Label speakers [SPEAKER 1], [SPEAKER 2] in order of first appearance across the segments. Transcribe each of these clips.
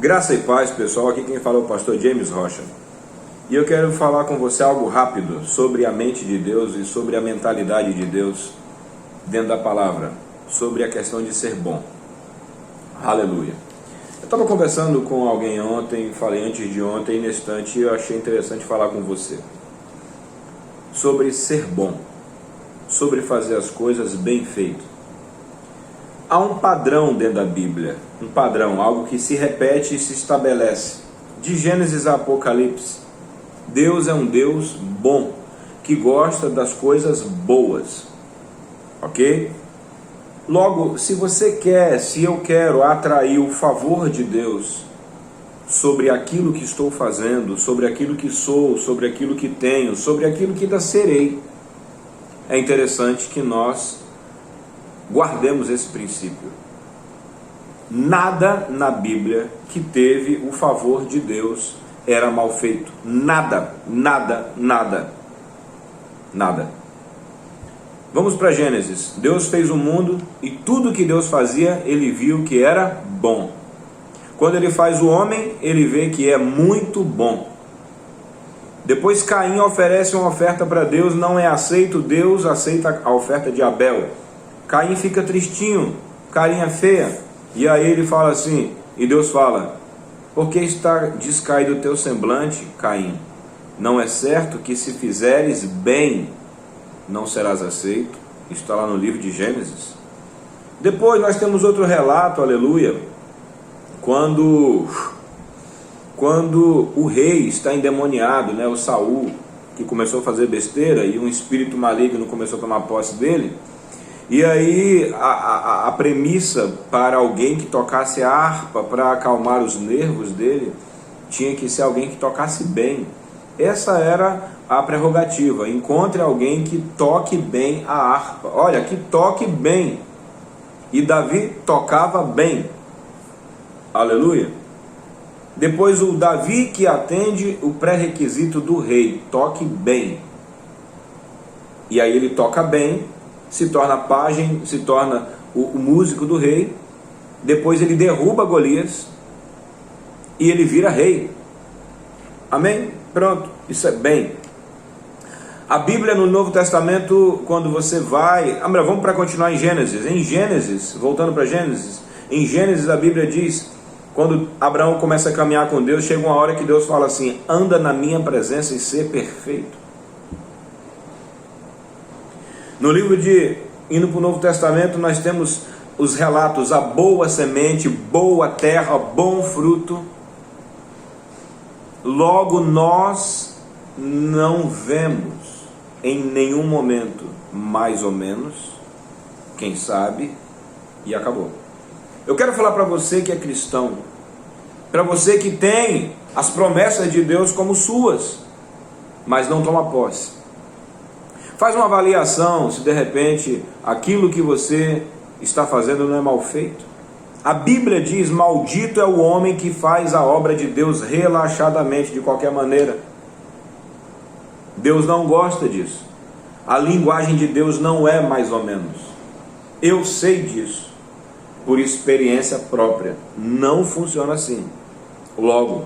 [SPEAKER 1] Graça e paz, pessoal. Aqui quem fala é o pastor James Rocha. E eu quero falar com você algo rápido sobre a mente de Deus e sobre a mentalidade de Deus dentro da palavra, sobre a questão de ser bom. Aleluia. Eu estava conversando com alguém ontem, falei antes de ontem, e nesse instante eu achei interessante falar com você sobre ser bom, sobre fazer as coisas bem feito. Há um padrão dentro da Bíblia, um padrão, algo que se repete e se estabelece. De Gênesis a Apocalipse, Deus é um Deus bom, que gosta das coisas boas, ok? Logo, se você quer, se eu quero atrair o favor de Deus sobre aquilo que estou fazendo, sobre aquilo que sou, sobre aquilo que tenho, sobre aquilo que ainda serei, é interessante que nós guardemos esse princípio. Nada na Bíblia que teve o favor de Deus era mal feito. Nada, nada, nada, nada. Vamos para Gênesis. Deus fez o mundo e tudo que Deus fazia, Ele viu que era bom. Quando Ele faz o homem, Ele vê que é muito bom. Depois Caim oferece uma oferta para Deus, não é aceito, Deus aceita a oferta de Abel. Caim fica tristinho, carinha feia, e aí ele fala assim, e Deus fala: por que está descaído o teu semblante, Caim? Não é certo que se fizeres bem, não serás aceito? Isso está lá no livro de Gênesis. Depois nós temos outro relato, aleluia, quando o rei está endemoniado, o Saul, que começou a fazer besteira, e um espírito maligno começou a tomar posse dele. E aí a premissa para alguém que tocasse a harpa para acalmar os nervos dele tinha que ser alguém que tocasse bem. Essa era a prerrogativa. Encontre alguém que toque bem a harpa. Olha, que toque bem. E Davi tocava bem. Aleluia. Depois o Davi que atende o pré-requisito do rei, toque bem. E aí ele toca bem, se torna pajem, se torna o músico do rei. Depois ele derruba Golias e ele vira rei. Amém? Pronto, isso é bem. A Bíblia no Novo Testamento, quando você vai... vamos para continuar em Gênesis. Em Gênesis, voltando para Gênesis, em Gênesis a Bíblia diz, quando Abraão começa a caminhar com Deus, chega uma hora que Deus fala assim: anda na minha presença e ser perfeito. No livro indo para o Novo Testamento, nós temos os relatos: a boa semente, boa terra, bom fruto. Logo, nós não vemos em nenhum momento, mais ou menos, quem sabe, e acabou. Eu quero falar para você que é cristão, para você que tem as promessas de Deus como suas, mas não toma posse. Faz uma avaliação se de repente aquilo que você está fazendo não é mal feito. A Bíblia diz: maldito é o homem que faz a obra de Deus relaxadamente, de qualquer maneira. Deus não gosta disso. A linguagem de Deus não é mais ou menos. Eu sei disso, por experiência própria. Não funciona assim. Logo,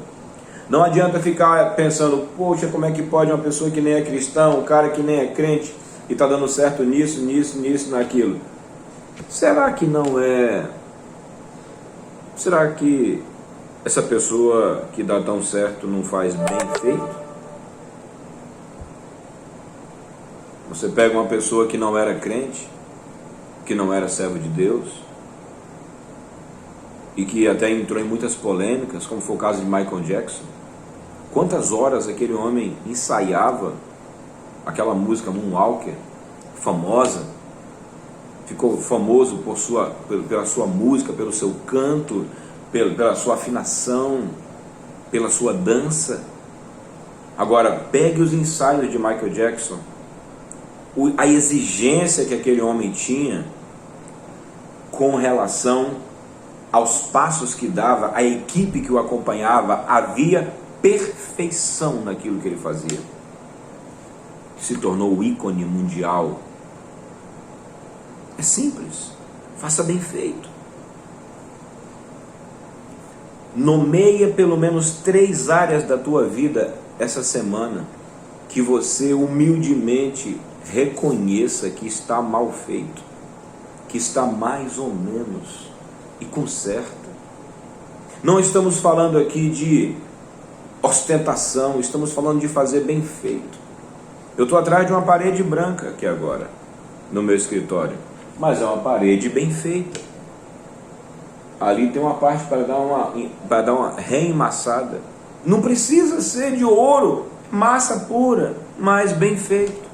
[SPEAKER 1] não adianta ficar pensando: poxa, como é que pode uma pessoa que nem é cristão, um cara que nem é crente, e está dando certo nisso, naquilo. Será que não é... Será que essa pessoa que dá tão certo não faz bem feito? Você pega uma pessoa que não era crente, que não era servo de Deus, e que até entrou em muitas polêmicas, como foi o caso de Michael Jackson. Quantas horas aquele homem ensaiava aquela música Moonwalker, famosa, ficou famoso pela sua música, pelo seu canto, pela sua afinação, pela sua dança. Agora, pegue os ensaios de Michael Jackson, a exigência que aquele homem tinha com relação aos passos que dava, a equipe que o acompanhava, havia perfeição naquilo que ele fazia. Se tornou o ícone mundial. É simples, faça bem feito. Nomeia pelo menos 3 áreas da tua vida essa semana que você humildemente reconheça que está mal feito, que está mais ou menos, e conserta. Não estamos falando aqui de ostentação, estamos falando de fazer bem feito. Eu estou atrás de uma parede branca aqui agora, no meu escritório, mas é uma parede bem feita. Ali tem uma parte para dar uma reemassada. Não precisa ser de ouro, massa pura, mas bem feito.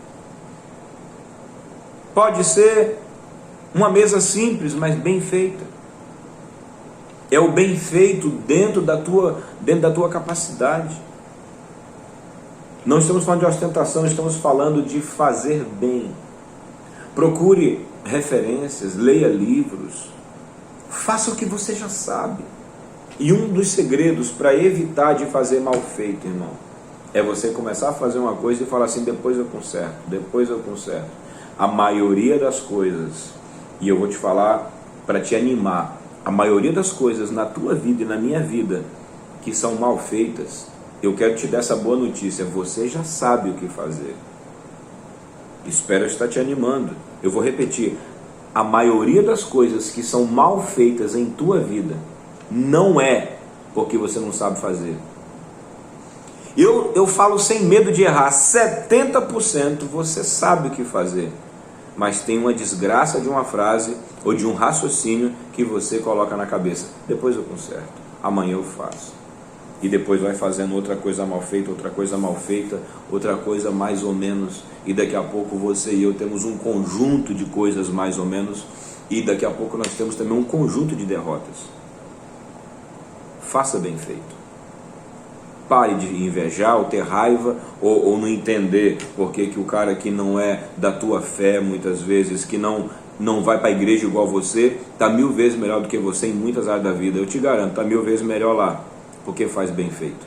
[SPEAKER 1] Pode ser uma mesa simples, mas bem feita. É o bem feito dentro da tua capacidade. Não estamos falando de ostentação, estamos falando de fazer bem. Procure referências, leia livros, faça o que você já sabe. E um dos segredos para evitar de fazer mal feito, irmão, é você começar a fazer uma coisa e falar assim, depois eu conserto, depois eu conserto. A maioria das coisas, e eu vou te falar para te animar, a maioria das coisas na tua vida e na minha vida que são mal feitas, eu quero te dar essa boa notícia, você já sabe o que fazer. Espero estar te animando. Eu vou repetir, a maioria das coisas que são mal feitas em tua vida não é porque você não sabe fazer. Eu falo sem medo de errar, 70% você sabe o que fazer, mas tem uma desgraça de uma frase ou de um raciocínio que você coloca na cabeça, depois eu conserto, amanhã eu faço. E depois vai fazendo outra coisa mal feita, outra coisa mal feita, outra coisa mais ou menos, e daqui a pouco você e eu temos um conjunto de coisas mais ou menos, e daqui a pouco nós temos também um conjunto de derrotas. Faça bem feito. Pare de invejar ou ter raiva ou não entender porque que o cara que não é da tua fé, muitas vezes, que não vai para a igreja igual você, está 1000 vezes melhor do que você em muitas áreas da vida. Eu te garanto, está 1000 vezes melhor lá, porque faz bem feito.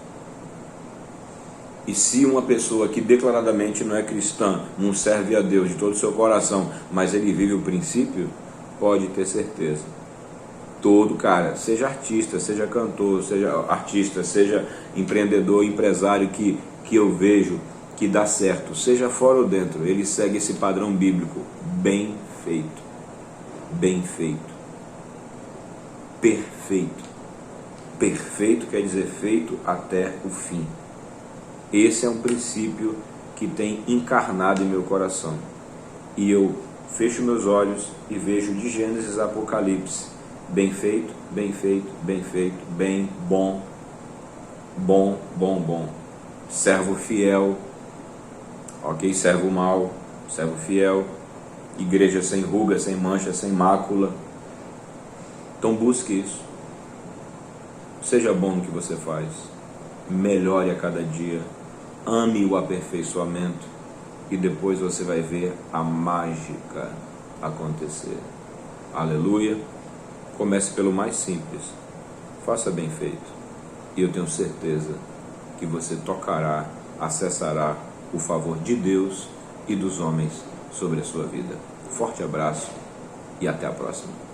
[SPEAKER 1] E se uma pessoa que declaradamente não é cristã, não serve a Deus de todo o seu coração, mas ele vive o princípio, pode ter certeza. Todo cara, seja artista, seja cantor, seja empreendedor, empresário que eu vejo que dá certo, seja fora ou dentro, ele segue esse padrão bíblico, bem feito, perfeito. Perfeito quer dizer feito até o fim. Esse é um princípio que tem encarnado em meu coração. E eu fecho meus olhos e vejo de Gênesis a Apocalipse, bem feito, bem feito, bem feito, bem, bom, bom, bom, bom. Servo fiel, ok? Servo mau, servo fiel. Igreja sem ruga, sem mancha, sem mácula. Então busque isso. Seja bom no que você faz. Melhore a cada dia. Ame o aperfeiçoamento. E depois você vai ver a mágica acontecer. Aleluia. Comece pelo mais simples. Faça bem feito. E eu tenho certeza que você tocará, acessará o favor de Deus e dos homens sobre a sua vida. Forte abraço e até a próxima.